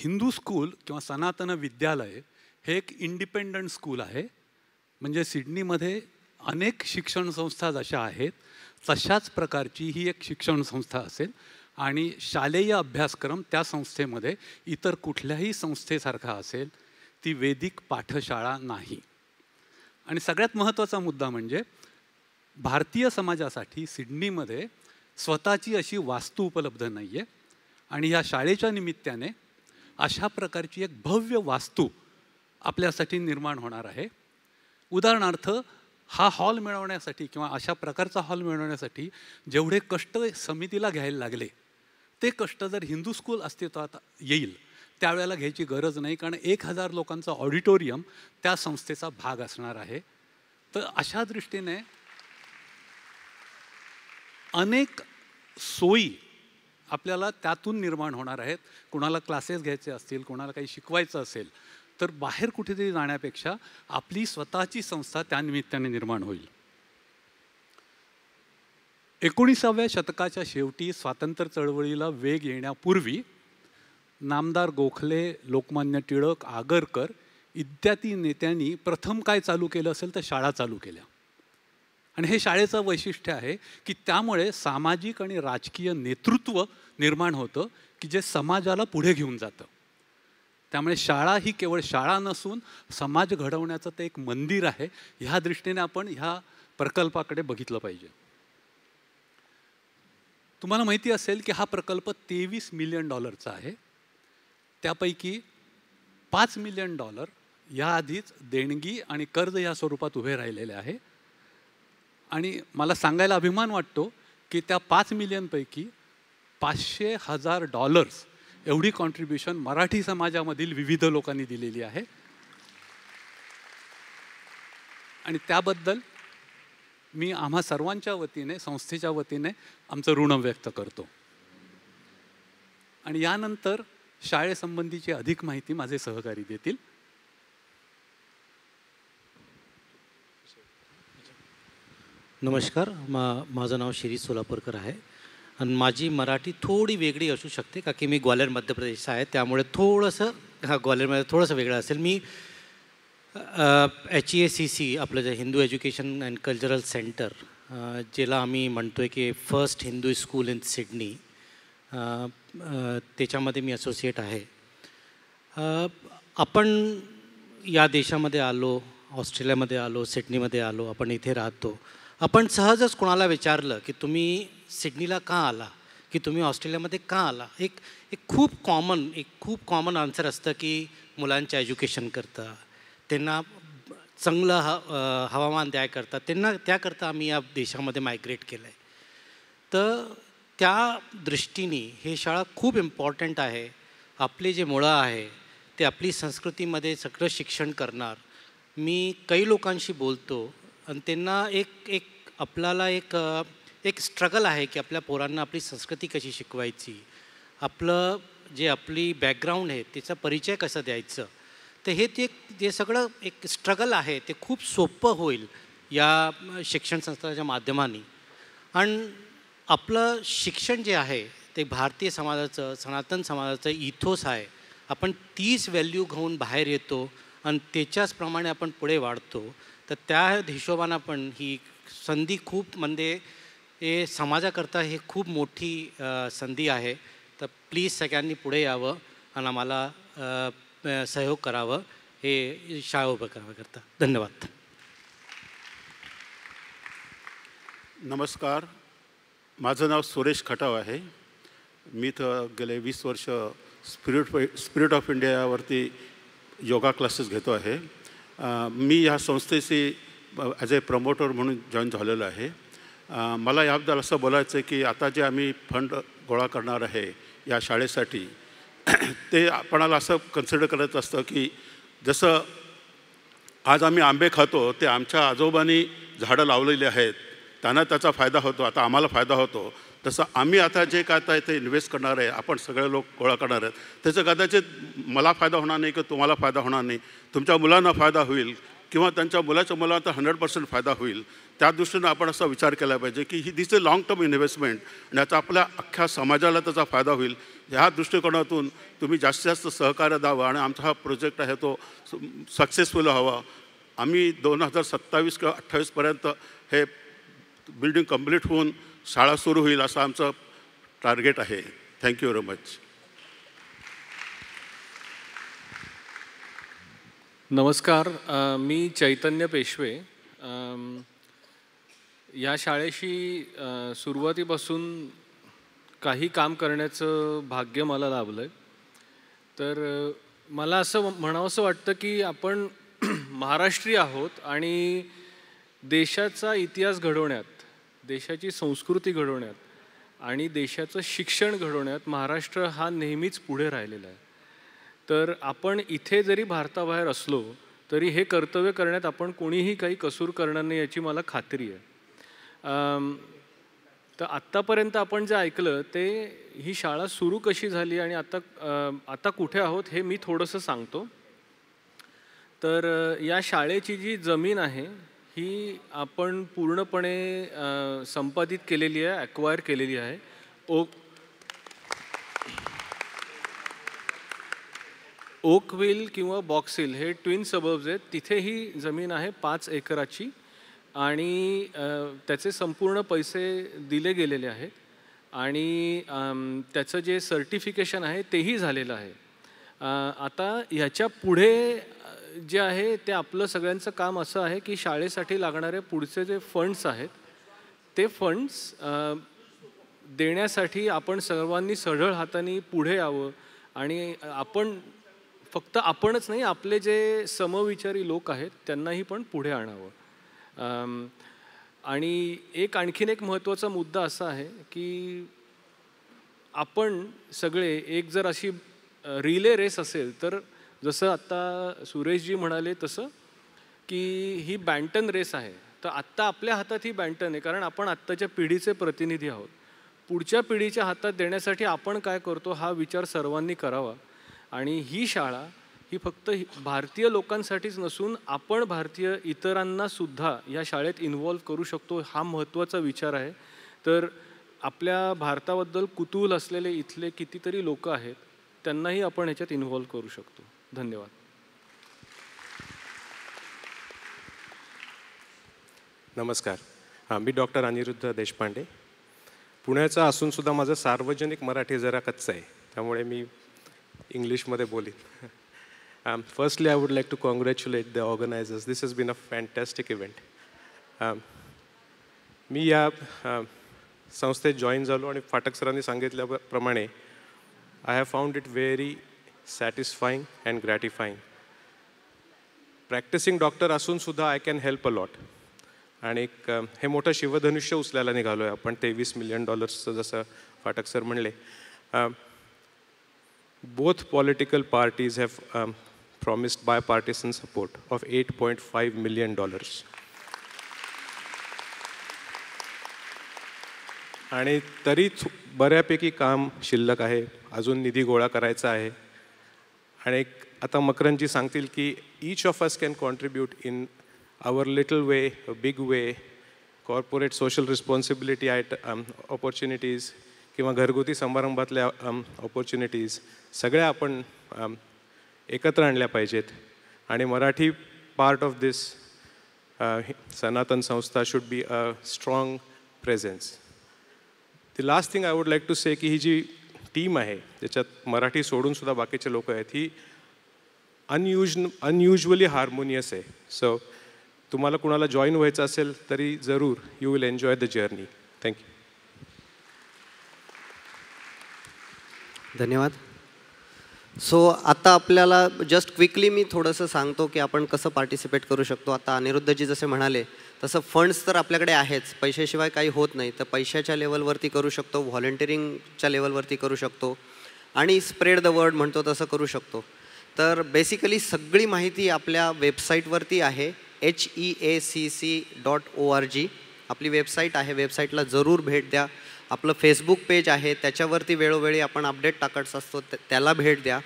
Hindu school किंवा सनातन विद्यालय हे एक इंडिपेंडंट स्कूल आहे. म्हणजे सिडनीमध्ये अनेक शिक्षण संस्था जशा आहेत तशाच प्रकारची ही एक शिक्षण संस्था असेल आणि शालेय अभ्यासक्रम त्या संस्थेमध्ये इतर कुठल्याही संस्थेसारखा असेल. ती वेदिक पाठशाळा नाही. आणि सगळ्यात महत्त्वाचा मुद्दा म्हणजे भारतीय समाजासाठी सिडनीमध्ये स्वतःची अशी वास्तू उपलब्ध नाही आहे आणि ह्या शाळेच्या निमित्ताने अशा प्रकारची एक भव्य वास्तू आपल्यासाठी निर्माण होणार आहे. उदाहरणार्थ हा हॉल मिळवण्यासाठी किंवा अशा प्रकारचा हॉल मिळवण्यासाठी जेवढे कष्ट समितीला घ्यायला लागले ते कष्ट जर हिंदू स्कूल अस्तित्वात येईल त्यावेळेला घ्यायची गरज नाही, कारण 1000 लोकांचा ऑडिटोरियम त्या संस्थेचा भाग असणार आहे. तर अशा दृष्टीने अनेक सोयी आपल्याला त्यातून निर्माण होणार आहेत. कुणाला क्लासेस घ्यायचे असतील, कुणाला काही शिकवायचं असेल तर बाहेर कुठेतरी जाण्यापेक्षा आपली स्वतःची संस्था त्या निमित्ताने निर्माण होईल. 19व्या शतकाच्या शेवटी स्वातंत्र्य चळवळीला वेग येण्यापूर्वी नामदार गोखले, लोकमान्य टिळक, आगरकर इत्यादी नेत्यांनी प्रथम काय चालू केलं असेल तर शाळा चालू केल्या. आणि हे शाळेचं वैशिष्ट्य आहे की त्यामुळे सामाजिक आणि राजकीय नेतृत्व निर्माण होतं की जे समाजाला पुढे घेऊन जातं. त्यामुळे शाळा ही केवळ शाळा नसून समाज घडवण्याचं ते एक मंदिर आहे. ह्या दृष्टीने आपण ह्या प्रकल्पाकडे बघितलं पाहिजे. तुम्हाला माहिती असेल की हा प्रकल्प $23 मिलियन आहे. त्यापैकी $5 मिलियन याआधीच देणगी आणि कर्ज या स्वरूपात उभे राहिलेले आहे. आणि मला सांगायला अभिमान वाटतो की त्या 5 मिलियनपैकी $500,000 एवढी कॉन्ट्रीब्युशन मराठी समाजामधील विविध लोकांनी दिलेली आहे. आणि त्याबद्दल मी आम्हा सर्वांच्या वतीने, संस्थेच्या वतीने आमचं ऋण व्यक्त करतो. आणि यानंतर शाळेसंबंधीची अधिक माहिती माझे सहकारी देतील. नमस्कार, माझं नाव शिरीष सोलापूरकर आहे आणि माझी मराठी थोडी वेगळी असू शकते का की मी ग्वाल्हेर मध्य प्रदेशचा आहे, त्यामुळे थोडंसं ग्वाल्हेरमध्ये थोडंसं वेगळं असेल. मी HEACC आपलं जे Hindu education and cultural centre, ज्याला आम्ही म्हणतो आहे की first Hindu school in Sydney, त्याच्यामध्ये मी असोसिएट आहे. आपण या देशामध्ये आलो, ऑस्ट्रेलियामध्ये आलो, सिडनीमध्ये आलो, आपण इथे राहतो. आपण सहजच कोणाला विचारलं की तुम्ही सिडनीला का आला, की तुम्ही ऑस्ट्रेलियामध्ये का आला, एक खूप कॉमन आन्सर असतं की मुलांचं एज्युकेशन करता, त्यांना चांगलं हवामान द्यायकरता, त्याकरता आम्ही या देशामध्ये मायग्रेट केलं आहे. तर त्या दृष्टीने हे शाळा खूप इम्पॉर्टंट आहे. आपले जे मुळं आहे ते आपली संस्कृतीमध्ये सगळं शिक्षण करणार. मी काही लोकांशी बोलतो आणि त्यांना आपल्याला एक स्ट्रगल आहे की आपल्या पोरांना आपली संस्कृती कशी शिकवायची, आपली बॅकग्राऊंड आहे त्याचा परिचय कसा द्यायचं. तर जे सगळं एक स्ट्रगल आहे ते खूप सोपं होईल या शिक्षण संस्थांच्या माध्यमाने. आणि आपलं शिक्षण जे आहे ते भारतीय समाजाचं, सनातन समाजाचं इथोस आहे. आपण तीच व्हॅल्यू घेऊन बाहेर येतो आणि त्याच्याचप्रमाणे आपण पुढे वाढतो. तर त्या हिशोबानं पण ही संधी खूप म्हणजे हे समाजाकरता हे खूप मोठी संधी आहे. तर प्लीज सगळ्यांनी पुढे यावं आणि आम्हाला सहयोग करावं हे शाळा उभं करावं. धन्यवाद. नमस्कार, माझं नाव सुरेश खटाव आहे. मी तर गेले 20 वर्ष स्पिरिट ऑफ इंडियावरती योगा क्लासेस घेतो आहे. मी ह्या संस्थेशी ॲज ए प्रमोटर म्हणून जॉईन झालेलो आहे. मला याबद्दल असं बोलायचं आहे की आता जे आम्ही फंड गोळा करणार आहे या शाळेसाठी ते आपणाला असं कन्सिडर करायचं असतं की जसं आज आम्ही आंबे खातो ते आमच्या आजोबांनी झाडं लावलेली आहेत, त्यांना त्याचा फायदा होतो, आता आम्हाला फायदा होतो. तसं आम्ही आता जे काय आता इथे इन्व्हेस्ट करणार आहे, आपण सगळे लोक गोळा करणार आहेत, त्याचं कदाचित मला फायदा होणार नाही किंवा तुम्हाला फायदा होणार नाही, तुमच्या मुलांना फायदा होईल किंवा त्यांच्या मुलाच्या मुलाला 100% फायदा होईल, त्या दृष्टीनं आपण असा विचार केला पाहिजे की this a long term investment आणि याचा आपल्या अख्ख्या समाजाला त्याचा फायदा होईल. ह्या दृष्टिकोनातून तुम्ही जास्तीत जास्त सहकार्य द्यावं आणि आमचा हा प्रोजेक्ट आहे तो सक्सेसफुल व्हावा. आम्ही 2027 किंवा 28पर्यंत हे बिल्डिंग कंप्लीट होऊन शाळा सुरू होईल असं आमचं टार्गेट आहे. Thank you very much. नमस्कार, मी चैतन्य पेशवे. या शाळेशी सुरुवातीपासून काही काम करण्याचं भाग्य मला लाभलं आहे. तर मला असं म्हणावंसं वाटतं की आपण महाराष्ट्रीय आहोत आणि देशाचा इतिहास घडवण्यात, देशाची संस्कृती घडवण्यात आणि देशाचं शिक्षण घडवण्यात महाराष्ट्र हा नेहमीच पुढे राहिलेला आहे. तर आपण इथे जरी भारताबाहेर असलो तरी हे कर्तव्य करण्यात आपण कोणीही काही कसूर करणार नाही याची मला खात्री आहे. तर आत्तापर्यंत आपण जे ऐकलं ते ही शाळा सुरू कशी झाली आणि आता कुठे आहोत हे मी थोडंसं सांगतो. तर या शाळेची जी जमीन आहे ही आपण पूर्णपणे संपादित केलेली आहे, ॲक्वायर केलेली आहे. ओकव्हिल किंवा बॉक्स हिल हे ट्विन सबर्ब्स आहेत, तिथे ही जमीन आहे 5 एकराची आणि त्याचे संपूर्ण पैसे दिले गेलेले आहेत आणि त्याचं जे सर्टिफिकेशन आहे तेही झालेलं आहे. आता ह्याच्या पुढे जे आहे ते आपलं सगळ्यांचं काम असं आहे की शाळेसाठी लागणारे पुढचे जे फंड्स आहेत ते फंड्स देण्यासाठी आपण सर्वांनी सढळ हाताने पुढे यावं आणि फक्त आपणच नाही, आपले जे समविचारी लोक आहेत त्यांनाही पण पुढे आणावं. आणि आणखीन एक महत्त्वाचा मुद्दा असा आहे की आपण सगळे एक जर अशी रिले रेस असेल तर जसं आत्ता सुरेशजी म्हणाले तसं की ही बॅन्टन रेस आहे. तर आत्ता आपल्या हातात ही बॅन्टन आहे कारण आपण आत्ताच्या पिढीचे प्रतिनिधी आहोत. पुढच्या पिढीच्या हातात देण्यासाठी आपण काय करतो हा विचार सर्वांनी करावा. आणि ही शाळा ही फक्त भारतीय लोकांसाठीच नसून आपण भारतीय इतरांना सुद्धा या शाळेत इन्व्हॉल्व करू शकतो हा महत्त्वाचा विचार आहे. तर आपल्या भारताबद्दल कुतूहल असलेले इथले कितीतरी लोक आहेत त्यांनाही आपण ह्याच्यात इन्व्हॉल्व करू शकतो. धन्यवाद. नमस्कार, मी डॉक्टर अनिरुद्ध देशपांडे. पुण्याचा असूनसुद्धा माझं सार्वजनिक मराठी जरा कच्चं आहे त्यामुळे मी इंग्लिशमध्ये बोलीन. Firstly, I would like to congratulate the organizers. This has been a fantastic event. मी या संस्थेत जॉईन झालो आणि फाटक सरांनी सांगितल्याप्रमाणे I have found it very satisfying and gratifying. Practising doctor असूनसुद्धा I can help a lot. आणि हे मोठं शिवधनुष्य उचलायला निघालो आहे आपण. $23 million जसं फाटक सर म्हणले. Both political parties have promised bipartisan support of $8.5 million. आणि तरी बऱ्यापैकी काम शिल्लक आहे, अजून निधी गोळा करायचा आहे. आणि आता मकरंदजी सांगतील की each of us can contribute in our little way, a big way, corporate social responsibility opportunities किंवा घरगुती समारंभातल्या ऑपॉर्च्युनिटीज सगळ्या आपण एकत्र आणल्या पाहिजेत. आणि Marathi part of this Sanatan Sanstha should be a strong presence. The last thing I would like to say की ही जी टीम आहे ज्याच्यात मराठी सोडूनसुद्धा बाकीचे लोक आहेत ही अनयुजली हार्मोनियस आहे. सो तुम्हाला कुणाला जॉईन व्हायचं असेल तरी जरूर you will enjoy the journey. Thank you. धन्यवाद. सो आता आपल्याला जस्ट क्विकली मी थोडंसं सांगतो की आपण कसं पार्टिसिपेट करू शकतो. आता अनिरुद्धजी जसे म्हणाले तसं फंड्स तर आपल्याकडे आहेच, पैशाशिवाय काही होत नाही. तर पैशाच्या लेवलवरती करू शकतो, व्हॉलंटिअरिंगच्या लेवलवरती करू शकतो आणि स्प्रेड द वर्ड म्हणतो तसं करू शकतो. तर बेसिकली सगळी माहिती आपल्या वेबसाईटवरती आहे, HEACC.org आपली वेबसाईट आहे. वेबसाईटला जरूर भेट द्या. आपलं फेसबुक पेज आहे त्याच्यावरती वेळोवेळी आपण अपडेट टाकत असतो, त्याला भेट द्या.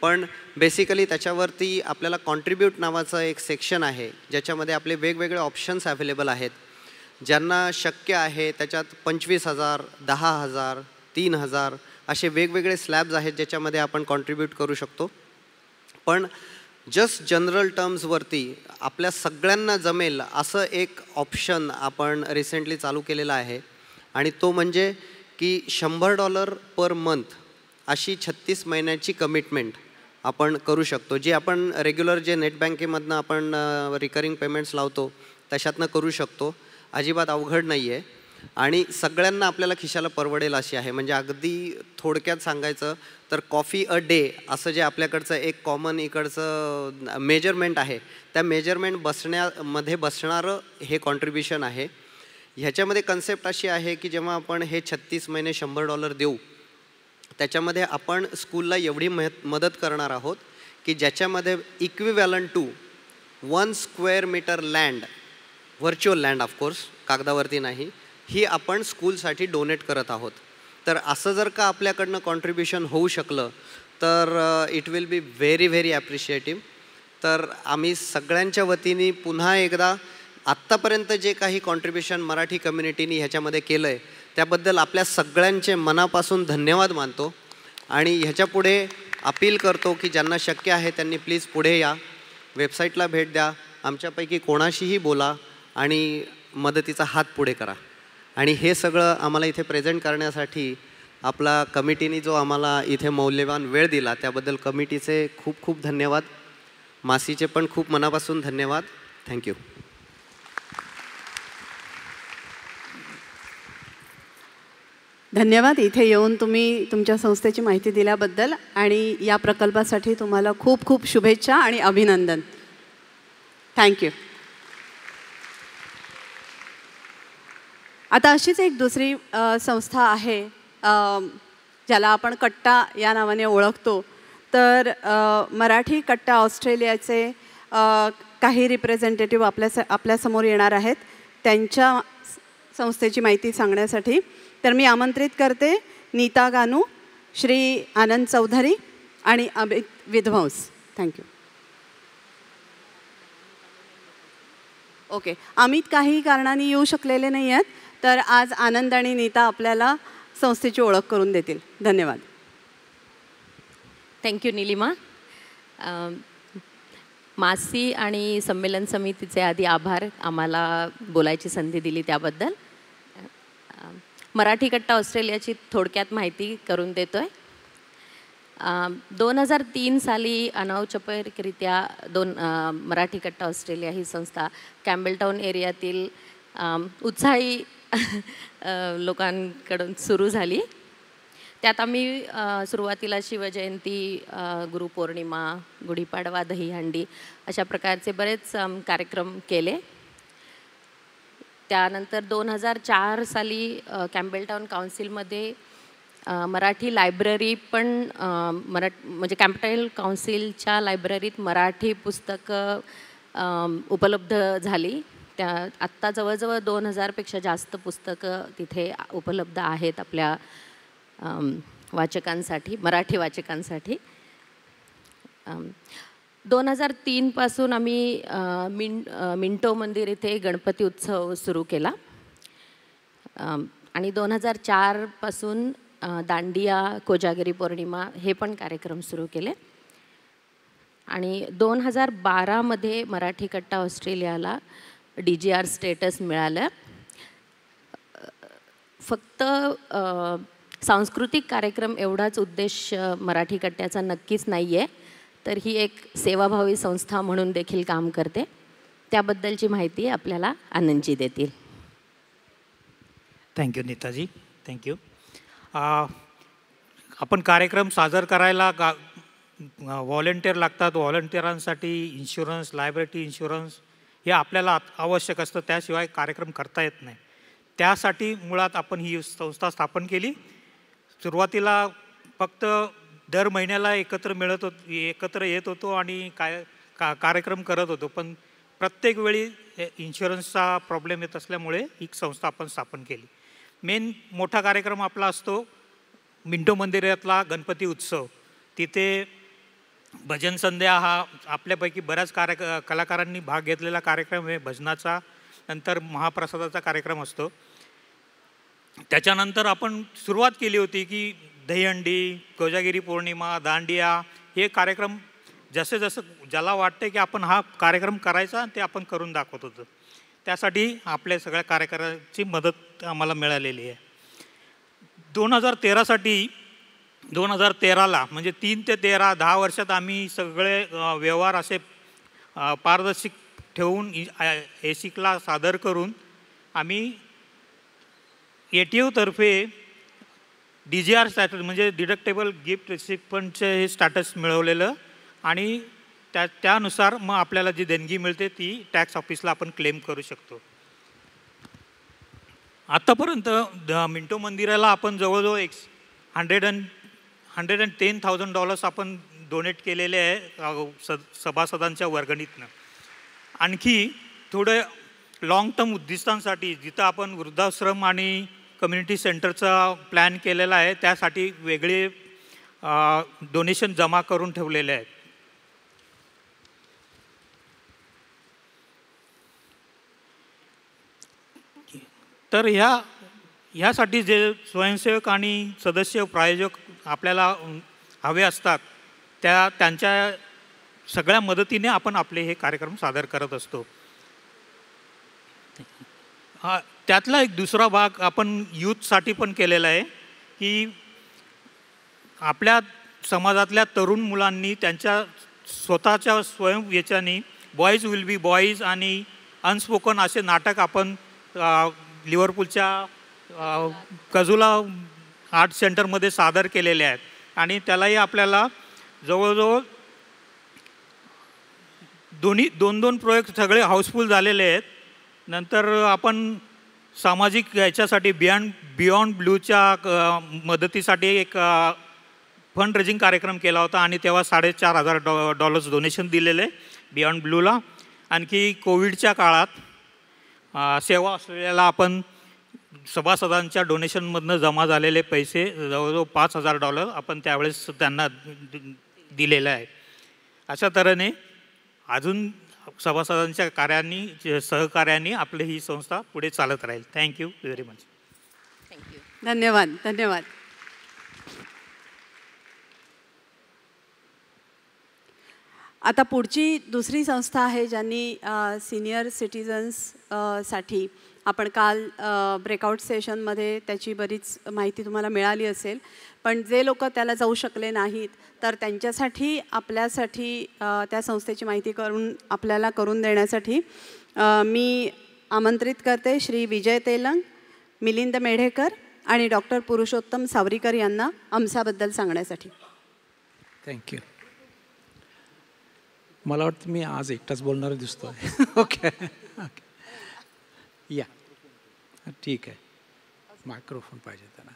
पण बेसिकली त्याच्यावरती आपल्याला कॉन्ट्रीब्यूट नावाचं एक सेक्शन आहे, ज्याच्यामध्ये आपले वेगवेगळे ऑप्शन्स अवेलेबल आहेत. ज्यांना शक्य आहे त्याच्यात 25,000, 10,000, 3,000 असे वेगवेगळे स्लॅब्स आहेत ज्याच्यामध्ये आपण कॉन्ट्रीब्यूट करू शकतो. पण जस्ट जनरल टर्म्सवरती आपल्या सगळ्यांना जमेल असं एक ऑप्शन आपण रिसेंटली चालू केलेला आहे, आणि तो म्हणजे की $100 पर मंथ अशी 36 महिन्याची कमिटमेंट आपण करू शकतो, जी आपण रेग्युलर जे नेट बँकेमधनं आपण रिकरिंग पेमेंट्स लावतो तशातनं करू शकतो. अजिबात अवघड नाही आहे आणि सगळ्यांना आपल्याला खिशाला परवडेल अशी आहे. म्हणजे अगदी थोडक्यात सांगायचं तर कॉफी अ डे असं जे आपल्याकडचं एक कॉमन इकडचं मेजरमेंट आहे, त्या मेजरमेंट बसण्यामध्ये बसणारं हे कॉन्ट्रीब्युशन आहे. ह्याच्यामध्ये कन्सेप्ट अशी आहे की जेव्हा आपण हे 36 महिने $100 देऊ, त्याच्यामध्ये आपण स्कूलला एवढी मदत करणार आहोत की ज्याच्यामध्ये equivalent to 1 square metre land, virtual land of course, कागदावरती नाही, ही आपण स्कूलसाठी डोनेट करत आहोत. तर असं जर का आपल्याकडनं कॉन्ट्रीब्युशन होऊ शकलं तर it will be very very appreciative. तर आम्ही सगळ्यांच्या वतीने पुन्हा एकदा आत्तापर्यंत जे काही कॉन्ट्रीब्युशन मराठी कम्युनिटीनी ह्याच्यामध्ये केलं आहे त्याबद्दल आपल्या सगळ्यांचे मनापासून धन्यवाद मानतो. आणि ह्याच्यापुढे अपील करतो की ज्यांना शक्य आहे त्यांनी प्लीज पुढे या, वेबसाईटला भेट द्या, आमच्यापैकी कोणाशीही बोला आणि मदतीचा हात पुढे करा. आणि हे सगळं आम्हाला इथे प्रेझेंट करण्यासाठी आपला कमिटीने जो आम्हाला इथे मौल्यवान वेळ दिला त्याबद्दल कमिटीचे खूप खूप धन्यवाद. मासीचे पण खूप मनापासून धन्यवाद. थँक्यू. धन्यवाद इथे येऊन तुम्ही तुमच्या संस्थेची माहिती दिल्याबद्दल, आणि या प्रकल्पासाठी तुम्हाला खूप खूप शुभेच्छा आणि अभिनंदन. थँक्यू. आता अशीच एक दुसरी संस्था आहे ज्याला आपण कट्टा या नावाने ओळखतो. तर मराठी कट्टा ऑस्ट्रेलियाचे काही रिप्रेझेंटेटिव्ह आपल्यासमोर येणार आहेत त्यांच्या संस्थेची माहिती सांगण्यासाठी. तर मी आमंत्रित करते नीता गानू, श्री आनंद चौधरी आणि अमित विध्वंस. थँक्यू. ओके, अमित काही कारणाने येऊ शकलेले नाही आहेत, तर आज आनंद आणि नीता आपल्याला संस्थेची ओळख करून देतील. धन्यवाद. थँक्यू निलिमा. मासी आणि संमेलन समितीचे आधी आभार आम्हाला बोलायची संधी दिली त्याबद्दल. मराठी कट्टा ऑस्ट्रेलियाची थोडक्यात माहिती करून देतो आहे. 2003 साली अनौपचारिकरित्या मराठी कट्टा ऑस्ट्रेलिया ही संस्था कॅम्बेलटाऊन एरियातील उत्साही लोकांकडून सुरू झाली. त्यात आम्ही सुरुवातीला शिवजयंती, गुरुपौर्णिमा, गुढीपाडवा, दहीहंडी अशा प्रकारचे बरेच कार्यक्रम केले. त्यानंतर 2004 साली कॅम्बेलटाऊन काउन्सिलमध्ये मराठी लायब्ररी पण म्हणजे कॅम्बेलटाऊन काउन्सिलच्या लायब्ररीत मराठी पुस्तकं उपलब्ध झाली. त्या आत्ता जवळजवळ 2000पेक्षा जास्त पुस्तकं तिथे उपलब्ध आहेत आपल्या वाचकांसाठी, मराठी वाचकांसाठी. 2003 पासून आम्ही मिंटो मंदिर इथे गणपती उत्सव सुरू केला आणि 2004 पासून दांडिया, कोजागिरी पौर्णिमा हे पण कार्यक्रम सुरू केले. आणि 2012 मध्ये मराठी कट्टा ऑस्ट्रेलियाला DGR स्टेटस मिळालं. फक्त सांस्कृतिक कार्यक्रम एवढाच उद्देश मराठी कट्ट्याचा नक्कीच नाही आहे, तर ही एक सेवाभावी संस्था म्हणून देखील काम करते. त्याबद्दलची माहिती आपल्याला आनंदजी देतील. Thank you Nitaji, thank you. आपण कार्यक्रम सादर करायला व्हॉलेंटिअर लागतात. व्हॉलेंटिअरांसाठी इन्शुरन्स, लायबिलिटी इन्शुरन्स हे आपल्याला आवश्यक असतं, त्याशिवाय कार्यक्रम करता येत नाही. त्यासाठी मुळात आपण ही संस्था स्थापन केली. सुरुवातीला फक्त दर महिन्याला एकत्र येत होतो आणि कार्यक्रम करत होतो, पण प्रत्येक वेळी इन्शुरन्सचा प्रॉब्लेम येत असल्यामुळे ही संस्था आपण स्थापन केली. मेन मोठा कार्यक्रम आपला असतो मिंटो मंदिरातला गणपती उत्सव. तिथे भजन संध्या हा आपल्यापैकी बऱ्याच कलाकारांनी भाग घेतलेला कार्यक्रम आहे. भजनाचा नंतर महाप्रसादाचा कार्यक्रम असतो. त्याच्यानंतर आपण सुरुवात केली होती की दहीहंडी, कोजागिरी पौर्णिमा, दांडिया हे कार्यक्रम जसे जसं ज्याला वाटते की आपण हा कार्यक्रम करायचा ते आपण करून दाखवत होतो. त्यासाठी आपल्या सगळ्या कार्यकर्त्यांची मदत आम्हाला मिळालेली आहे. 2013ला म्हणजे 3 ते 13 10 वर्षात आम्ही सगळे व्यवहार असे पारदर्शक ठेवून एसिकला सादर करून आम्ही ATOतर्फे DGR स्टॅटस म्हणजे डिडक्टेबल गिफ्ट रिसिप्टचे हे स्टॅटस मिळवलेलं आणि त्यानुसार मग आपल्याला जी देणगी मिळते ती टॅक्स ऑफिसला आपण क्लेम करू शकतो. आत्तापर्यंत मिंटो मंदिराला आपण जवळजवळ $110,000 आपण डोनेट केलेले आहे सभासदांच्या वर्गणीतनं. आणखी थोडं लाँग टर्म उद्दिष्टांसाठी जिथं आपण वृद्धाश्रम आणि कम्युनिटी सेंटरचा प्लॅन केलेला आहे त्यासाठी वेगळे डोनेशन जमा करून ठेवलेले आहेत. तर ह्यासाठी जे स्वयंसेवक आणि सदस्य प्रायोजक आपल्याला हवे असतात त्यांच्या सगळ्या मदतीने आपण आपले हे कार्यक्रम सादर करत असतो. त्यातला एक दुसरा भाग आपण यूथसाठी पण केलेला आहे की आपल्या समाजातल्या तरुण मुलांनी त्यांच्या स्वतःच्या स्वयं याच्यानी बॉईज विल बी बॉईज आणि अनस्पोकन असे नाटक आपण लिव्हरपूलच्या कजुला आर्ट सेंटरमध्ये सादर केलेले आहेत आणि त्यालाही आपल्याला जवळजवळ दोन प्रयोग सगळे हाऊसफुल झालेले आहेत. नंतर आपण सामाजिक याच्यासाठी बियॉन्ड ब्लूच्या मदतीसाठी एक फंड रेजिंग कार्यक्रम केला होता आणि तेव्हा $4,500 डोनेशन दिलेले बियॉन्ड ब्लूला. आणखी कोविडच्या काळात सेवा ऑस्ट्रेलियाला आपण सभासदांच्या डोनेशनमधनं जमा झालेले पैसे जवळजवळ $5,000 आपण त्यावेळेस त्यांना दिलेलं आहे. अशा तऱ्हेने अजून सभासदांच्या सहकार्याने आपली ही संस्था पुढे चालत राहील. Thank you very much. धन्यवाद. धन्यवाद. आता पुढची दुसरी संस्था आहे ज्यांनी सिनियर सिटिझन्स साठी आपण काल ब्रेकआउट सेशनमध्ये त्याची बरीच माहिती तुम्हाला मिळाली असेल, पण जे लोक त्याला जाऊ शकले नाहीत तर त्यांच्यासाठी आपल्यासाठी त्या संस्थेची माहिती आपल्याला करून देण्यासाठी मी आमंत्रित करते श्री विजय तेलंग, मिलिंद मेढेकर आणि डॉक्टर पुरुषोत्तम सावरीकर यांना आमसाबद्दल सांगण्यासाठी. थँक्यू. मला वाटतं मी आज एकटाच बोलणार दिसतो. ओके या ठीक आहे. मायक्रोफोन पाहिजे त्यांना.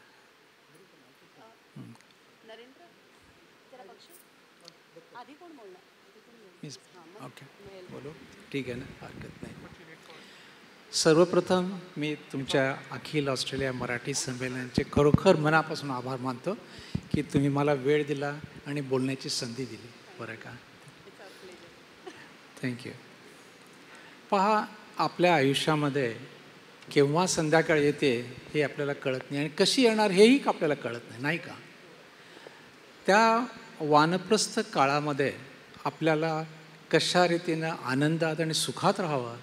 ओके बोलो. ठीक आहे ना, हरकत नाही. सर्वप्रथम मी तुमच्या अखिल ऑस्ट्रेलिया मराठी संमेलनाचे खरोखर मनापासून आभार मानतो की तुम्ही मला वेळ दिला आणि बोलण्याची संधी दिली. बरं का. थँक्यू. पहा, आपल्या आयुष्यामध्ये केव्हा संध्याकाळ येते हे आपल्याला कळत नाही आणि कशी येणार हेही आपल्याला कळत नाही, नाही का. त्या वानप्रस्थ काळामध्ये आपल्याला कशा रीतीनं आनंदात आणि सुखात राहावं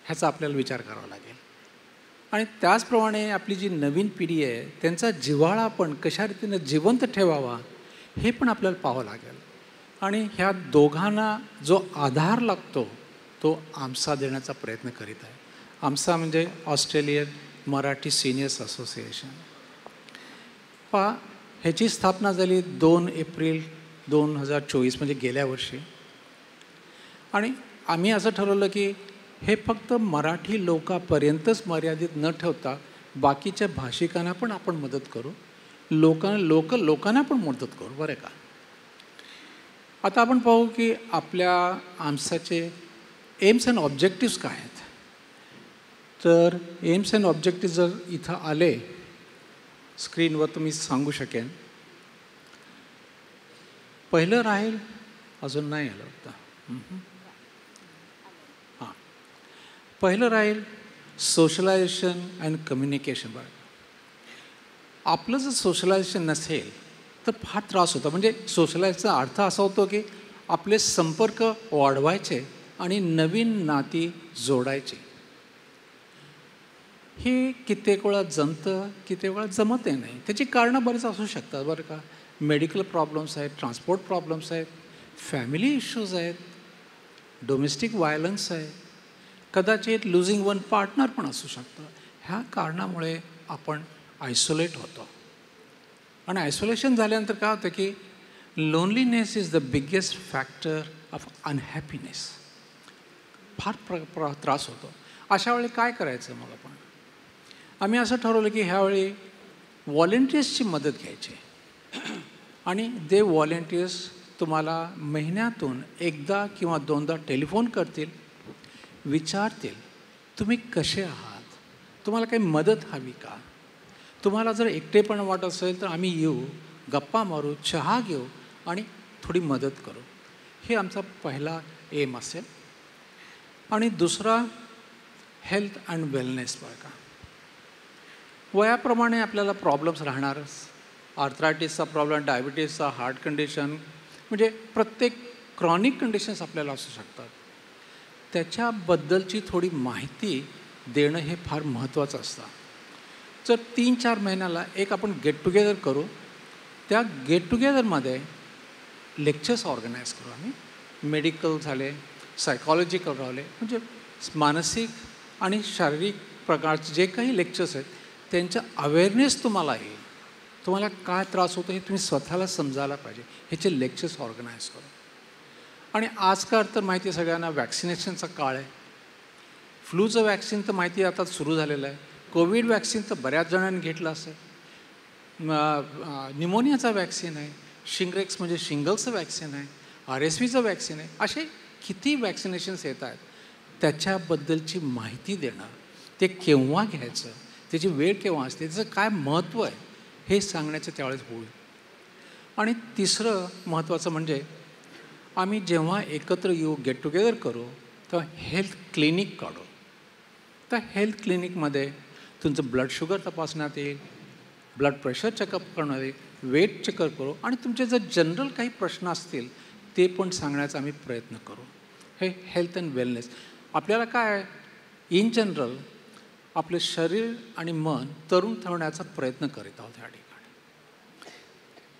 ह्याचा आपल्याला विचार करावा लागेल. आणि त्याचप्रमाणे आपली जी नवीन पिढी आहे त्यांचा जिव्हाळा पण कशा रीतीनं जिवंत ठेवावा हे पण आपल्याला पाहावं लागेल. आणि ह्या दोघांना जो आधार लागतो तो आमसा देण्याचा प्रयत्न करीत आहे. आमसा म्हणजे ऑस्ट्रेलियन मराठी सिनियर्स असोसिएशन. पहा, ह्याची स्थापना झाली 2 एप्रिल 2024 म्हणजे गेल्या वर्षी. आणि आम्ही असं ठरवलं की हे फक्त मराठी लोकांपर्यंतच मर्यादित न ठेवता बाकीच्या भाषिकांना पण आपण मदत करू, लोकांना पण मदत करू. बरं का. आता आपण पाहू की आपल्या आमसाचे एम्स अँड ऑब्जेक्टिव्स काय आहेत. तर एम्स अँड ऑब्जेक्टिव्ह जर इथं आले स्क्रीनवर तर मी सांगू शकेन. पहिलं राहील अजून नाही आलं होतं. हां, पहिलं राहील सोशलायझेशन अँड कम्युनिकेशन. बरं, आपलं जर सोशलायझेशन नसेल तर फार त्रास होता. म्हणजे सोशलायझेशनचा अर्थ असा होतो की आपले संपर्क वाढवायचे आणि नवीन नाती जोडायची. हे कित्येक वेळा जमतं, कित्येक वेळा जमतही नाही. त्याची कारणं बरेच असू शकतात बरं का. मेडिकल प्रॉब्लेम्स आहेत, ट्रान्सपोर्ट प्रॉब्लेम्स आहेत, फॅमिली इश्यूज आहेत, डोमेस्टिक व्हायलन्स आहे, कदाचित लुझिंग वन पार्टनर पण असू शकतं. ह्या कारणामुळे आपण आयसोलेट होतो. आणि आयसोलेशन झाल्यानंतर काय होतं की loneliness is the biggest factor of unhappiness. फार त्रास होतो. अशा वेळी काय करायचं मग आम्ही असं ठरवलं की ह्यावेळी व्हॉलेंटियर्सची मदत घ्यायची. आणि ते व्हॉलेंटियर्स तुम्हाला महिन्यातून एकदा किंवा दोनदा टेलिफोन करतील, विचारतील तुम्ही कसे आहात, तुम्हाला काही मदत हवी का, तुम्हाला जर एकटेपण वाटत असेल तर आम्ही येऊ, गप्पा मारू, चहा घेऊ आणि थोडी मदत करू. हे आमचा पहिला एम असेल. आणि दुसरा हेल्थ अँड वेलनेस. बरं का, वयाप्रमाणे आपल्याला प्रॉब्लेम्स राहणारच. आर्थरायटिसचा प्रॉब्लेम, डायबिटीसचा, हार्ट कंडिशन, म्हणजे प्रत्येक क्रॉनिक कंडिशन्स आपल्याला असू शकतात. त्याच्याबद्दलची थोडी माहिती देणं हे फार महत्त्वाचं असतं. जर 3-4 महिन्याला एक आपण गेट टुगेदर करू. त्या गेट टुगेदरमध्ये लेक्चर्स ऑर्गनाईज करू आम्ही. मेडिकल झाले, सायकॉलॉजिकल राहिले, म्हणजे मानसिक आणि शारीरिक प्रकारचे जे काही लेक्चर्स आहेत त्यांचं अवेअरनेस तुम्हाला येईल. तुम्हाला काय त्रास होतो हे तुम्ही स्वतःला समजायला पाहिजे. ह्याचे लेक्चर्स ऑर्गनाईज करू. आणि आजकाल तर माहिती आहे सगळ्यांना वॅक्सिनेशनचा काळ आहे. फ्लूचं वॅक्सिन तर माहिती आता सुरू झालेलं आहे. कोविड वॅक्सिन तर बऱ्याच जणांनी घेतलं असेल. न्युमोनियाचा वॅक्सिन आहे, शिंग्रेक्स म्हणजे शिंगल्सचं वॅक्सिन आहे, RSVचं वॅक्सिन आहे. असे किती वॅक्सिनेशन्स येत आहेत. त्याच्याबद्दलची माहिती देणं, ते केव्हा घ्यायचं, त्याची वेळ केव्हा असते, त्याचं काय महत्त्व आहे हे सांगण्याचं त्यावेळेस होईल. आणि तिसरं महत्त्वाचं म्हणजे आम्ही जेव्हा एकत्र येऊ, गेट टुगेदर करू, तेव्हा हेल्थ क्लिनिक काढू. त्या हेल्थ क्लिनिकमध्ये तुमचं ब्लड शुगर तपासण्यात येईल, ब्लड प्रेशर चेकअप करण्यात येईल, वेट चेकअप करू आणि तुमचे जर जनरल काही प्रश्न असतील ते पण सांगण्याचा आम्ही प्रयत्न करू. हे हेल्थ अँड वेलनेस. आपल्याला काय आहे, इन जनरल आपलं शरीर आणि मन तरुण ठेवण्याचा प्रयत्न करीत आहोत या ठिकाणी.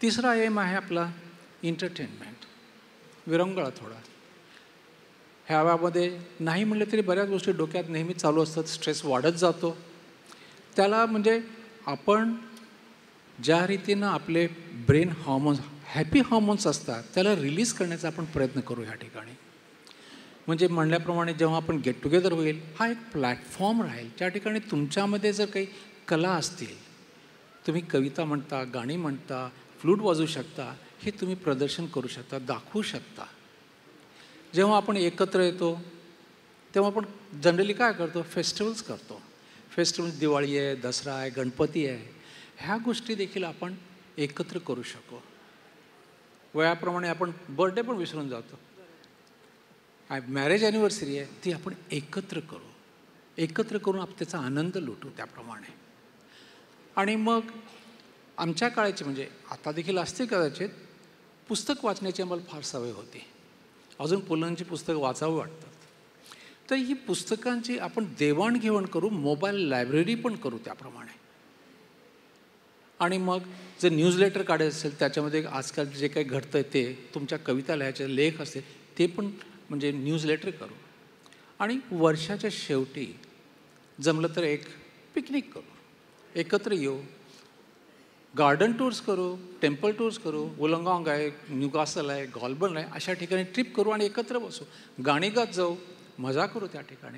तिसरा एम आहे आपला एंटरटेनमेंट, विरंगुळा थोडा. ह्यामध्ये नाही म्हटलं तरी बऱ्याच गोष्टी डोक्यात नेहमी चालू असतात. स्ट्रेस वाढत जातो. त्याला म्हणजे आपण ज्या रीतीनं आपले ब्रेन हॉर्मोन्स, हॅपी हॉर्मोन्स असतात, त्याला रिलीज करण्याचा आपण प्रयत्न करू ह्या ठिकाणी. म्हणजे म्हणल्याप्रमाणे जेव्हा आपण गेट टुगेदर होईल, हा एक प्लॅटफॉर्म राहील ज्या ठिकाणी तुमच्यामध्ये जर काही कला असतील, तुम्ही कविता म्हणता, गाणी म्हणता, फ्लूट वाजवू शकता, हे तुम्ही प्रदर्शन करू शकता, दाखवू शकता. जेव्हा आपण एकत्र येतो तेव्हा आपण जनरली काय करतो, फेस्टिवल्स करतो. फेस्टिवल्स दिवाळी आहे, दसरा आहे, गणपती आहे, ह्या गोष्टी देखील आपण एकत्र करू शकू. वयाप्रमाणे आपण बर्थडे पण विसरून जातो. मॅरेज ॲनिव्हर्सरी आहे ती आपण एकत्र करू. एकत्र करून आपण त्याचा आनंद लुटू त्याप्रमाणे. आणि मग आमच्या काळाची म्हणजे आता देखील असते कदाचित, पुस्तक वाचण्याची आम्हाला फार सवय होती. अजून पुलंची पुस्तकं वाचावं वाटतात. तर ही पुस्तकांची आपण देवाणघेवाण करू, मोबाईल लायब्ररी पण करू त्याप्रमाणे. आणि मग जर न्यूजलेटर काढायचं असेल त्याच्यामध्ये आजकाल जे काही घडतं आहे ते, तुमच्या कविता लिहायचे लेख असतील ते पण म्हणजे न्यूजलेटर करू. आणि वर्षाच्या शेवटी जमलं तर एक पिकनिक करू, एकत्र येऊ, गार्डन टूर्स करू, टेम्पल टूर्स करू, वुलंगाँग आहे, न्यूकासल आहे, गॉल्बर्न आहे, अशा ठिकाणी ट्रिप करू आणि एकत्र बसू, गाणी गात जाऊ, मजा करू त्या ठिकाणी.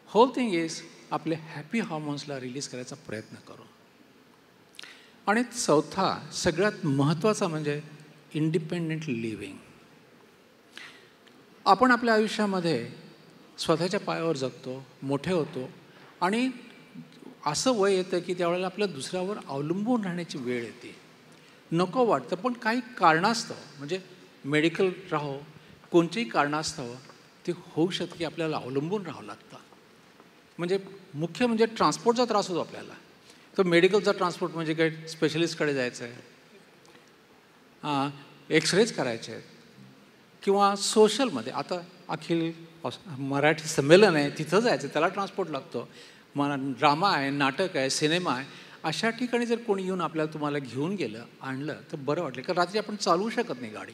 होल थिंग इज आपले हॅपी हॉर्मोन्सला रिलीज करायचा प्रयत्न करू. आणि चौथा सगळ्यात महत्त्वाचा म्हणजे इंडिपेंडेंट लिव्हिंग. आपण आपल्या आयुष्यामध्ये स्वतःच्या पायावर जगतो, मोठे होतो आणि असं वय येतं की त्यावेळेला आपल्याला दुसऱ्यावर अवलंबून राहण्याची वेळ येते. नको वाटतं, पण काही कारणास्तव म्हणजे मेडिकल राहो, कोणत्याही कारणास्तव ते होऊ शकतं की आपल्याला अवलंबून राहावं लागतं. म्हणजे मुख्य म्हणजे ट्रान्सपोर्टचा त्रास होतो आपल्याला. तर मेडिकलचा ट्रान्सपोर्ट म्हणजे काय, स्पेशलिस्टकडे जायचं आहे, एक्सरेज करायचे आहेत, किंवा सोशलमध्ये आता अखिल मराठी संमेलन आहे तिथं जायचं, त्याला ट्रान्सपोर्ट लागतो. ड्रामा आहे, नाटक आहे, सिनेमा आहे, अशा ठिकाणी जर कोणी येऊन आपल्याला तुम्हाला घेऊन गेलं, आणलं तर बरं वाटलं. कारण रात्री आपण चालवू शकत नाही गाडी,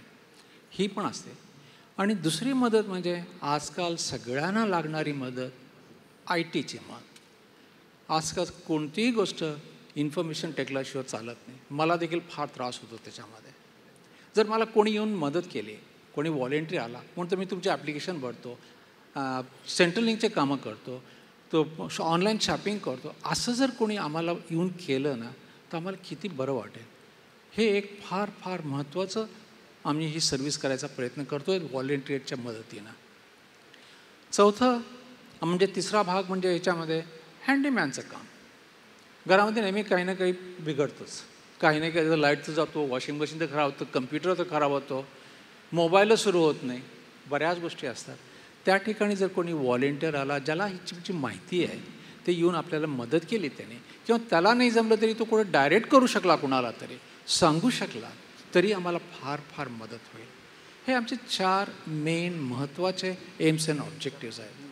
ही पण असते. आणि दुसरी मदत म्हणजे आजकाल सगळ्यांना लागणारी मदत, IT ची मदत. आजकाल कोणतीही गोष्ट इन्फॉर्मेशन टेकल्याशिवाय चालत नाही. मला देखील फार त्रास होतो त्याच्यामध्ये. जर मला कोणी येऊन मदत केली, कोणी व्हॉलेंटरी आला म्हणून तर मी तुमचे ॲप्लिकेशन भरतो, सेंट्रल लिंकचे कामं करतो, तो ऑनलाईन शॉपिंग करतो, असं जर कोणी आम्हाला येऊन केलं ना तर आम्हाला किती बरं वाटेल. हे एक फार फार महत्त्वाचं आम्ही ही सर्व्हिस करायचा प्रयत्न करतो आहे व्हॉलेंटियरच्या मदतीनं. चौथं म्हणजे तिसरा भाग म्हणजे ह्याच्यामध्ये हँडीमॅनचं काम. घरामध्ये नेहमी काही ना काही बिघडतंच, काही ना काही. लाईट जातो, वॉशिंग मशीन तर खराब होतं, कम्प्युटर तर खराब होतो, मोबाईलच सुरू होत नाही, बऱ्याच गोष्टी असतात. त्या ठिकाणी जर कोणी व्हॉलेंटियर आला, ज्याला ह्याची माहिती आहे, ते येऊन आपल्याला मदत केली त्याने, किंवा त्याला नाही जमलं तरी तो कोणी डायरेक्ट करू शकला, कुणाला तरी सांगू शकला, तरी आम्हाला फार फार मदत होईल. हे आमचे 4 मेन महत्त्वाचे एम्स अँड ऑब्जेक्टिव्स आहेत.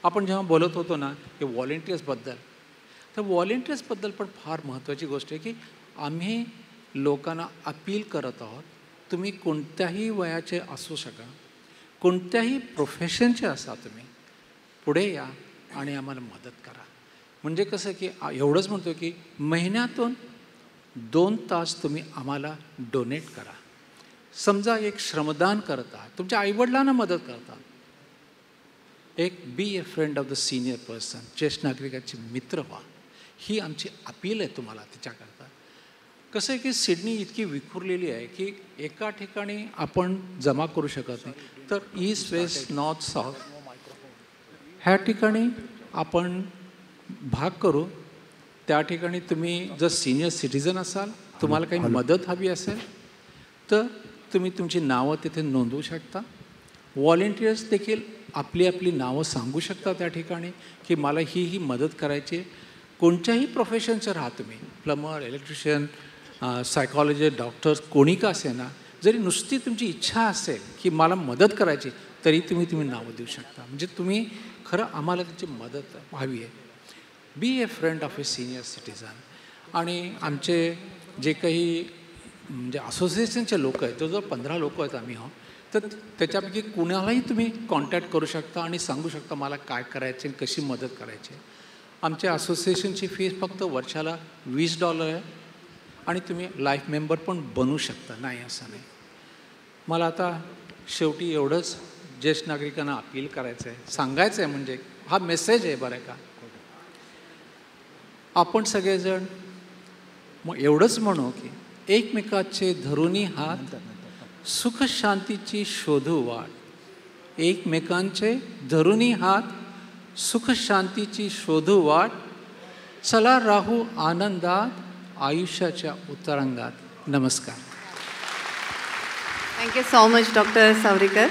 आपण जेव्हा बोलत होतो ना की व्हॉलेंटियर्सबद्दल, तर व्हॉलेंटियर्सबद्दल पण फार महत्त्वाची गोष्ट आहे की आम्ही लोकांना अपील करत आहोत, तुम्ही कोणत्याही वयाचे असू शका, कोणत्याही प्रोफेशनचे असा, तुम्ही पुढे या आणि आम्हाला मदत करा. म्हणजे कसं की एवढंच म्हणतो की महिन्यातून 2 तास तुम्ही आम्हाला डोनेट करा. समजा एक श्रमदान करता, तुमच्या आईवडिलांना मदत करता, एक be a friend of the senior person, ज्येष्ठ नागरिकाचे मित्र व्हा, ही आमची अपील आहे तुम्हाला त्याच्याकरता. कसं आहे की सिडनी इतकी विखुरलेली आहे की एका ठिकाणी आपण जमा करू शकत नाही. तर ईस्ट वेस्ट नॉर्थ साऊथ ह्या ठिकाणी आपण भाग करू. त्या ठिकाणी तुम्ही जर सिनियर सिटीजन असाल, तुम्हाला काही मदत हवी असेल तर तुम्ही तुमची नावं तिथे नोंदवू शकता. व्हॉलेंटियर्स देखील आपली आपली नावं सांगू शकता त्या ठिकाणी की मला ही मदत करायची. कोणत्याही प्रोफेशनचं राहा तुम्ही, प्लंबर, इलेक्ट्रिशियन, सायकॉलॉजिस्ट, डॉक्टर्स, कोणी का असे ना, जरी नुसती तुमची इच्छा असेल की मला मदत करायची तरी तुम्ही नावं देऊ शकता. म्हणजे तुम्ही खरं आम्हाला त्याची मदत हवी आहे. Be a friend of a senior citizen. आणि आमचे जे काही म्हणजे असोसिएशनचे लोक आहेत, जवळजवळ 15 लोक आहेत आम्ही आहोत, तर त्याच्यापैकी कुणालाही तुम्ही कॉन्टॅक्ट करू शकता आणि सांगू शकता मला काय करायचे, कशी मदत करायची. आमच्या असोसिएशनची फीस फक्त वर्षाला $20 आहे आणि तुम्ही लाईफ मेंबर पण बनू शकता, नाही असं नाही. मला आता शेवटी एवढंच ज्येष्ठ नागरिकांना अपील करायचं आहे, सांगायचं आहे, म्हणजे हा मेसेज आहे बरं का. आपण सगळेजण मग एवढंच म्हणू की एकमेकाचे धरुनी हात, सुख शांतीची शोधू वाट. एकमेकांचे धरुनी हात, सुख शांतीची शोधू वाट. चला राहू आनंदात आयुष्याच्या उतरंगात. नमस्कार. Thank you so much doctor Savarikar.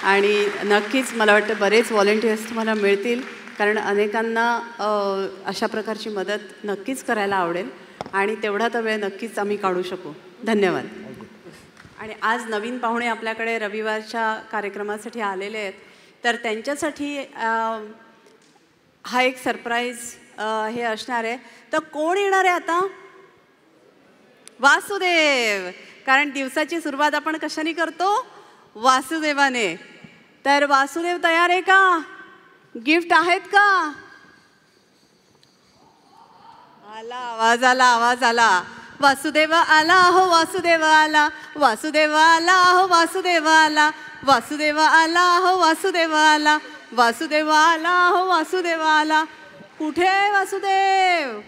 आणि नक्कीच मला वाटतं बरेच व्हॉलेंटियर्स तुम्हाला मिळतील, कारण अनेकांना अशा प्रकारची मदत नक्कीच करायला आवडेल आणि तेवढा तर वेळ नक्कीच आम्ही काढू शकू. धन्यवाद. आणि आज नवीन पाहुणे आपल्याकडे रविवारच्या कार्यक्रमासाठी आलेले आहेत, तर त्यांच्यासाठी हा एक सरप्राईज हे असणार आहे. तर कोण येणार आहे आता? वासुदेव. कारण दिवसाची सुरुवात आपण कशाने करतो? वासुदेवाने. तर वासुदेव तयार आहे का? गिफ्ट आहेत का? आला आवाज, आला आवाज, आला. वासुदेव आला हो, वासुदेव आला, वासुदेव आला हो, वासुदेव आला, वासुदेव आला हो, वासुदेव आला, वासुदेव आला हो, वासुदेव आला. कुठे वासुदेव?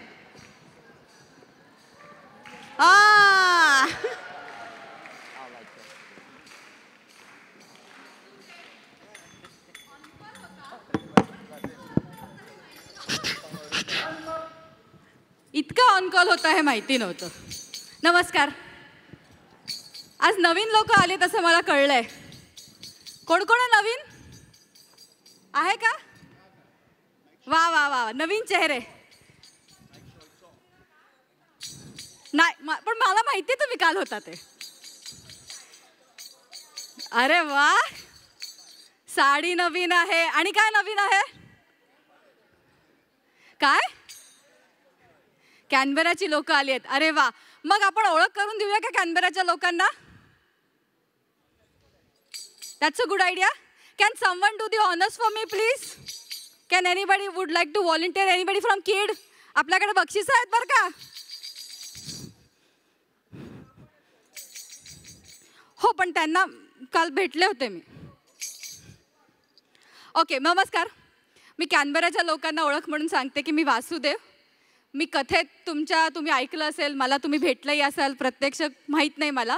इतका ऑन कॉल होता हे माहिती नव्हतं. नमस्कार. आज नवीन लोक आले तसं मला कळलंय. कोण कोण आहे नवीन? आहे का? वा वा वा, नवीन चेहरे. नाही पण मला माहिती तुम्ही काल होता ते. अरे वा, साडी नवीन आहे. आणि काय नवीन आहे? काय? कॅनबेराची लोक आली आहेत. अरे वा, मग आपण ओळख करून देऊया का कॅनबेराच्या लोकांना? That's a good idea. Can someone do the honours for me please? Can anybody would like to volunteer? Anybody from kid? आपल्याकडे बक्षीस आहेत बरं का. हो, पण त्यांना काल भेटले होते मी. ओके, नमस्कार. मी कॅनबेराच्या लोकांना ओळख म्हणून सांगते की मी वासुदेव. मी कथेत तुम्ही ऐकलं असेल, मला तुम्ही भेटलंही असाल, प्रत्यक्ष माहीत नाही मला,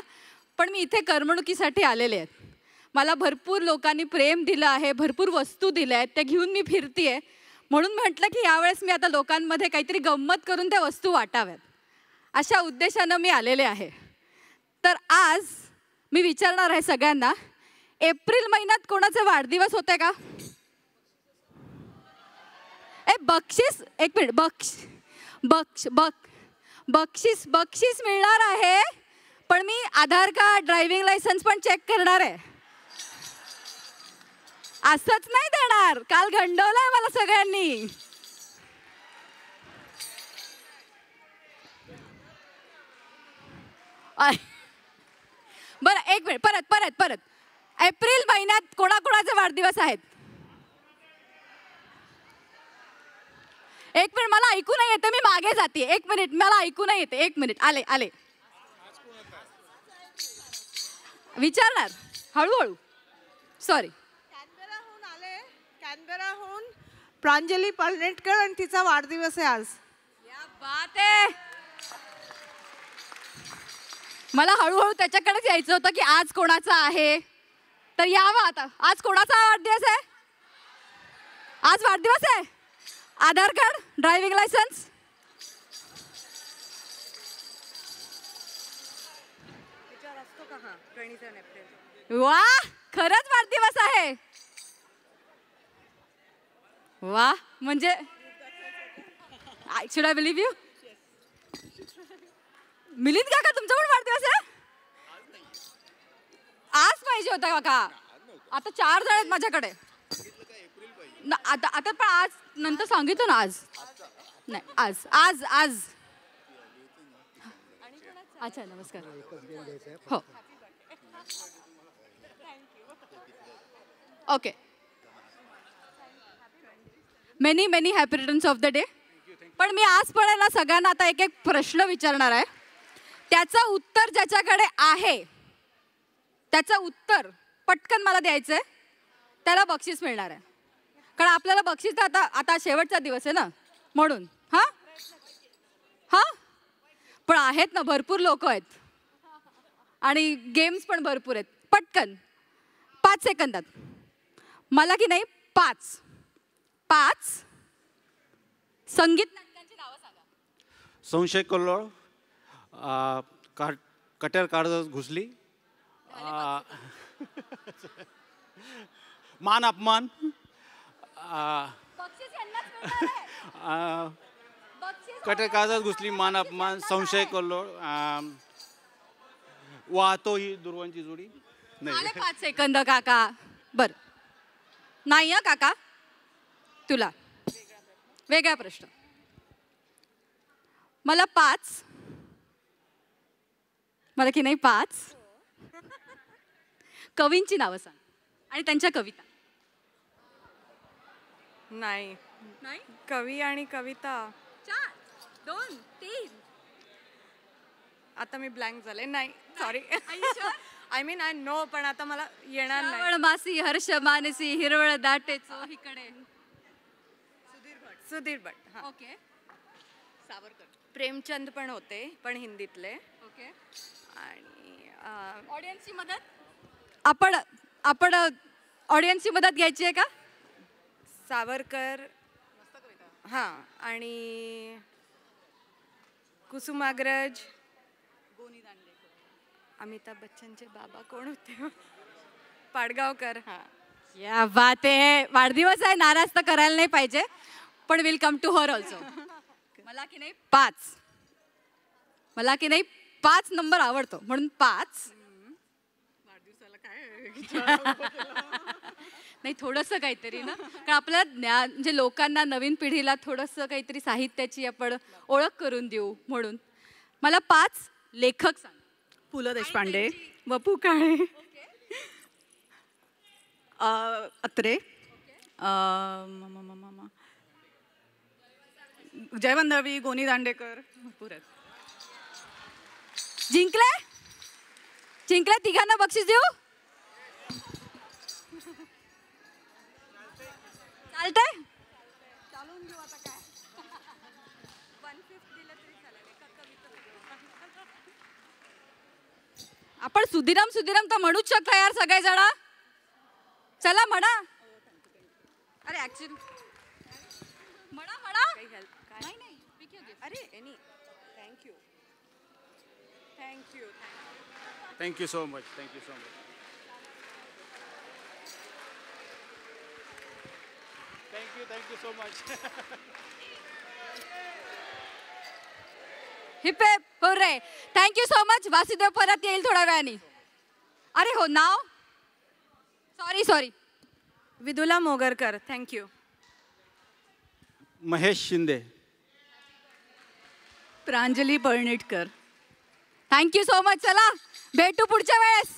पण मी इथे करमणुकीसाठी आलेले आहेत. मला भरपूर लोकांनी प्रेम दिलं आहे, भरपूर वस्तू दिल्या आहेत, त्या घेऊन मी फिरतीये. म्हणून म्हटलं की यावेळेस मी आता लोकांमध्ये काहीतरी गंमत करून त्या वस्तू वाटाव्यात, अशा उद्देशानं मी आलेले आहे. तर आज मी विचारणार आहे सगळ्यांना, एप्रिल महिन्यात कोणाचे वाढदिवस होते का? बक्षीस, एक मिनिट, बक्षीस मिळणार आहे, पण मी आधार कार्ड, ड्रायव्हिंग लायसन्स पण चेक करणार आहे. असंच नाही देणार. काल गंडवलंय मला सगळ्यांनी. बरं, एक मिनिट, परत एप्रिल महिन्यात कोणाकोणाचे वाढदिवस आहेत? एक मिनिट, मला ऐकू नाही येते, मी मागे जाते. एक मिनिट, मला ऐकू नाही येते. एक मिनिट, आले. विचारणार हळूहळू. सॉरी. कॅनबेराहून प्रांजली पलनेटकर आणि तिचा वाढदिवस आहे आज. या बात आहे. मला हळूहळू त्याच्याकडेच यायचं होतं की आज कोणाचा आहे. तर यावं आता. आज कोणाचा वाढदिवस आहे? आज वाढदिवस आहे. आधार कार्ड, ड्रायव्हिंग लायसन्स. वा, खरंच वाढदिवस आहे. वा, म्हणजे should I believe you? Milind काका, तुमचा पण वाढदिवस आहे? आज पाहिजे होता काका. आता 4 जण आहेत माझ्याकडे. आता पण आज नंतर सांगितलं ना. आज नाही, आज. अच्छा, नमस्कार. हो, okay. Many happy returns of the day. पण मी आज पण आहे ना सगळ्यांना आता एक प्रश्न विचारणार आहे. त्याचं उत्तर ज्याच्याकडे आहे, त्याचं उत्तर पटकन मला द्यायचंय, त्याला बक्षीस मिळणार आहे. कारण आपल्याला बक्षीस आता शेवटचा दिवस आहे ना, म्हणून. हां, पण आहेत ना, भरपूर लोक आहेत आणि गेम्स पण भरपूर आहेत. पटकन 5 सेकंदात मला की नाही 5 संगीत नाटकांची नावं सांगा. संशय कल्लोळ, कट्यार काळजात घुसली, मान अपमान, कट्यार काळजात घुसली, मान अपमान, संशय कल्लोळ, वाहतो ही दुर्वांची जोडी. नाही, 5 सेकंद काका. बरं, नाही हा काका, तुला वेगळा प्रश्न. मला की नाही 5 कवींची नावं सांग आणि त्यांच्या कविता. नाही, कवी आणि कविता 4, 2, 3. आता मी ब्लँक झाले. नाही, sorry. I mean I know, पण आता मला येणार नाही. श्रावण मासी हर्ष मानसी हिरवळ दाटे चोहीकडे. सुधीर भट. ओके. सावरकर. प्रेमचंद पण होते, पण हिंदीतले. ओके. आणि ऑडियन्सची मदत आपण ऑडियन्सची मदत घ्यायची आहे का? सावरकर. हां, आणि कुसुमाग्रज. अमिताभ बच्चनचे बाबा कोण होते? पाडगावकर. या बात आहे. वाढदिवस आहे, नाराज तर करायला नाही पाहिजे, पण will come to her also. मला की नाही 5, मला की नाही 5 नंबर आवडतो म्हणून 5. नाही थोडंसं काहीतरी ना, कारण आपल्या म्हणजे लोकांना, नवीन पिढीला थोडंसं काहीतरी साहित्याची आपण ओळख करून देऊ म्हणून मला 5 लेखक सांग. पु ल देशपांडे, वपू काळे, अत्रे, जयवंत दळवी, गोनी दांडेकर, भरपूर आहेत. जिंकले जिंकले, तिघांना बक्षीस देऊ? चालतंय. आपण सुधीराम सुधीराम तर म्हणूच शकता यार सगळेजण. चला म्हणा. अरे ऍक्च्युली म्हणा म्हणा. नाही नाही, अरे any. Thank you thank you thank you so much. Thank you so much. Thank you so much. Hip hip hooray. Thank you so much. Vasudev परत येईल थोड्या वेळाने. अरे हो, नाव sorry Vidula Mogarkar. Thank you. Mahesh Shinde. Pranjali Palnitkar. Thank you so much. चला भेटू पुढच्या वेळेस.